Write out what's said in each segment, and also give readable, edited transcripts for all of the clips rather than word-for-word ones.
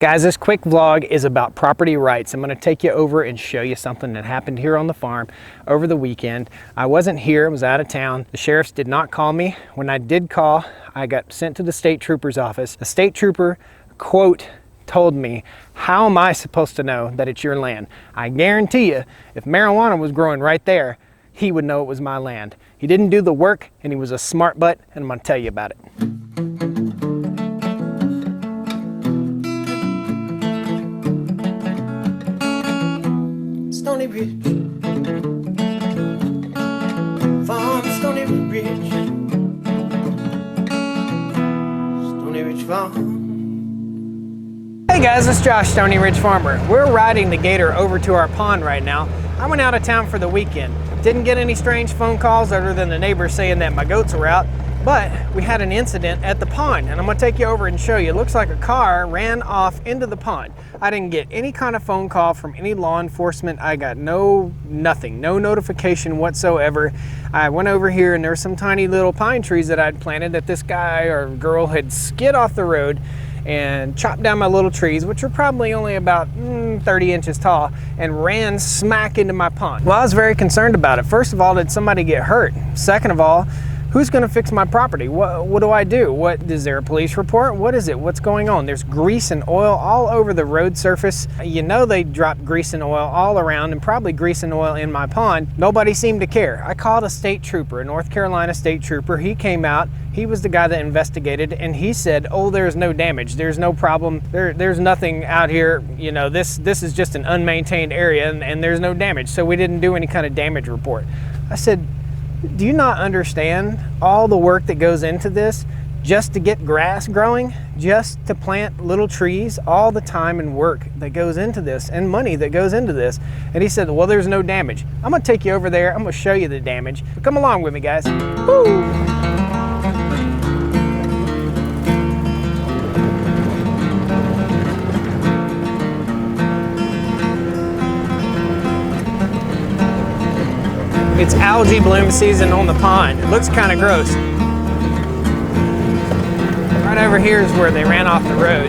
Guys, this quick vlog is about property rights. I'm going to take you over and show you something that happened here on the farm over the weekend. I wasn't here, I was out of town. The sheriffs did not call me. When I did call, I got sent to the state trooper's office. The state trooper, quote, told me, how am I supposed to know that it's your land? I guarantee you, if marijuana was growing right there, he would know it was my land. He didn't do the work, and he was a smart butt, and I'm going to tell you about it. Stoney Ridge, farm Stoney Ridge, Stoney Ridge Farm. Hey guys, it's Josh, Stoney Ridge Farmer. We're riding the gator over to our pond right now. I went out of town for the weekend. Didn't get any strange phone calls other than the neighbors saying that my goats were out. But we had an incident at the pond, and I'm gonna take you over and show you. It looks like a car ran off into the pond. I didn't get any kind of phone call from any law enforcement. I got nothing, no notification whatsoever. I went over here and there were some tiny little pine trees that I'd planted that this guy or girl had skid off the road and chopped down my little trees, which were probably only about 30 inches tall, and ran smack into my pond. Well, I was very concerned about it. First of all, did somebody get hurt? Second of all, who's gonna fix my property? What do I do? Is there a police report? What is it? What's going on? There's grease and oil all over the road surface. You know they dropped grease and oil all around, and probably grease and oil in my pond. Nobody seemed to care. I called a state trooper, a North Carolina state trooper. He came out. He was the guy that investigated, and he said, oh, there's no damage. There's no problem. There's nothing out here. You know, this is just an unmaintained area, and there's no damage. So we didn't do any kind of damage report. I said, do you not understand all the work that goes into this just to get grass growing, just to plant little trees, all the time and work that goes into this and money that goes into this? And he said, well, there's no damage. I'm gonna take you over there. I'm gonna show you the damage. But come along with me, guys. Woo! It's algae bloom season on the pond. It looks kind of gross. Right over here is where they ran off the road.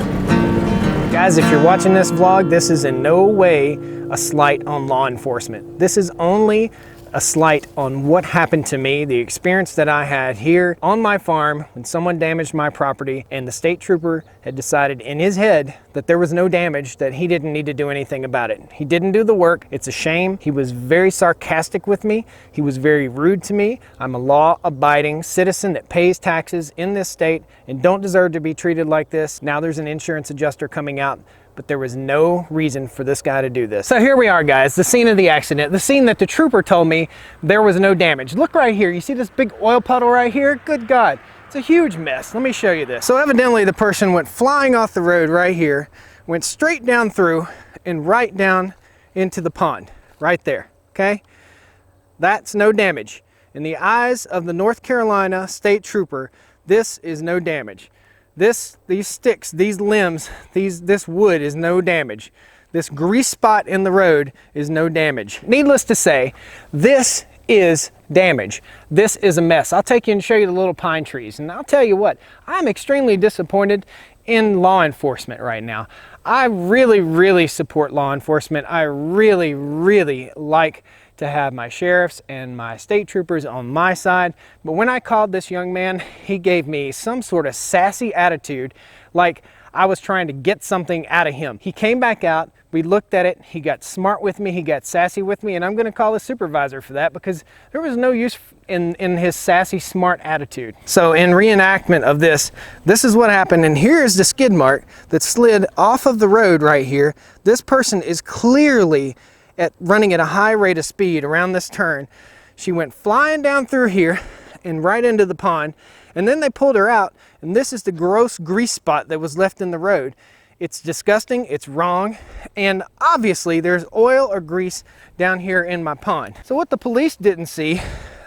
Guys, if you're watching this vlog, this is in no way a slight on law enforcement. This is only a slight on what happened to me, the experience that I had here on my farm when someone damaged my property, and the state trooper had decided in his head that there was no damage, that he didn't need to do anything about it. He didn't do the work. It's a shame. He was very sarcastic with me. He was very rude to me. I'm a law-abiding citizen that pays taxes in this state and don't deserve to be treated like this. Now there's an insurance adjuster coming out, but there was no reason for this guy to do this. So here we are, guys, the scene of the accident, the scene that the trooper told me there was no damage. Look right here. You see this big oil puddle right here? Good God, it's a huge mess. Let me show you this. So evidently the person went flying off the road right here, went straight down through and right down into the pond, right there, okay? That's no damage. In the eyes of the North Carolina state trooper, this is no damage. These sticks, these limbs, this wood is no damage. This grease spot in the road is no damage. Needless to say, this is damage. This is a mess. I'll take you and show you the little pine trees. And I'll tell you what, I'm extremely disappointed in law enforcement right now. I really, really support law enforcement. I really, really like to have my sheriffs and my state troopers on my side. But when I called this young man, he gave me some sort of sassy attitude, like I was trying to get something out of him. He came back out, we looked at it, he got smart with me, he got sassy with me, and I'm gonna call the supervisor for that because there was no use in his sassy, smart attitude. So in reenactment of this is what happened, and here's the skid mark that slid off of the road right here. This person is clearly running at a high rate of speed around this turn. She went flying down through here and right into the pond, and then they pulled her out, and this is the gross grease spot that was left in the road. It's disgusting, it's wrong, and obviously there's oil or grease down here in my pond. So what the police didn't see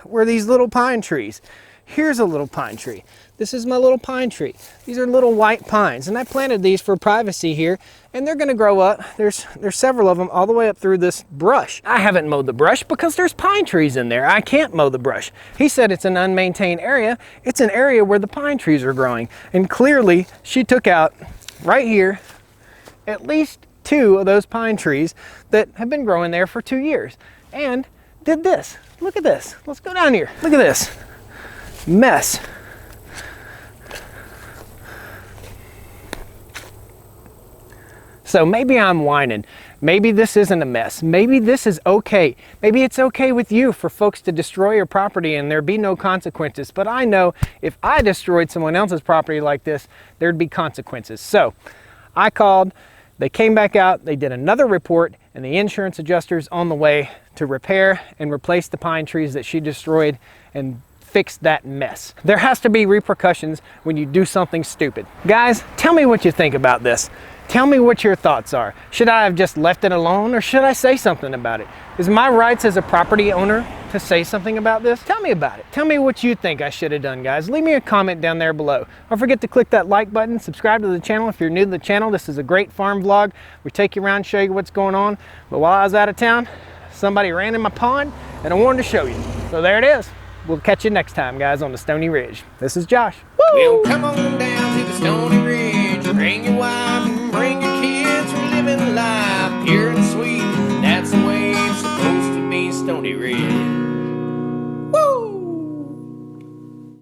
were these little pine trees. Here's a little pine tree. This is my little pine tree. These are little white pines, and I planted these for privacy here, and they're gonna grow up. There's several of them all the way up through this brush. I haven't mowed the brush because there's pine trees in there. I can't mow the brush. He said it's an unmaintained area. It's an area where the pine trees are growing, and clearly she took out right here at least 2 of those pine trees that have been growing there for 2 years, and did this. Look at this. Let's go down here. Look at this mess. So maybe I'm whining. Maybe this isn't a mess. Maybe this is okay. Maybe it's okay with you for folks to destroy your property and there be no consequences. But I know if I destroyed someone else's property like this, there'd be consequences. So I called, they came back out, they did another report, and the insurance adjuster's on the way to repair and replace the pine trees that she destroyed and fix that mess. There has to be repercussions when you do something stupid. Guys, tell me what you think about this. Tell me what your thoughts are. Should I have just left it alone, or should I say something about it? Is my rights as a property owner to say something about this? Tell me about it. Tell me what you think I should have done, guys. Leave me a comment down there below. Don't forget to click that like button, subscribe to the channel if you're new to the channel. This is a great farm vlog. We take you around, show you what's going on. But while I was out of town, somebody ran in my pond and I wanted to show you. So there it is. We'll catch you next time, guys, on the Stoney Ridge. This is Josh. Woo! Well, come on down.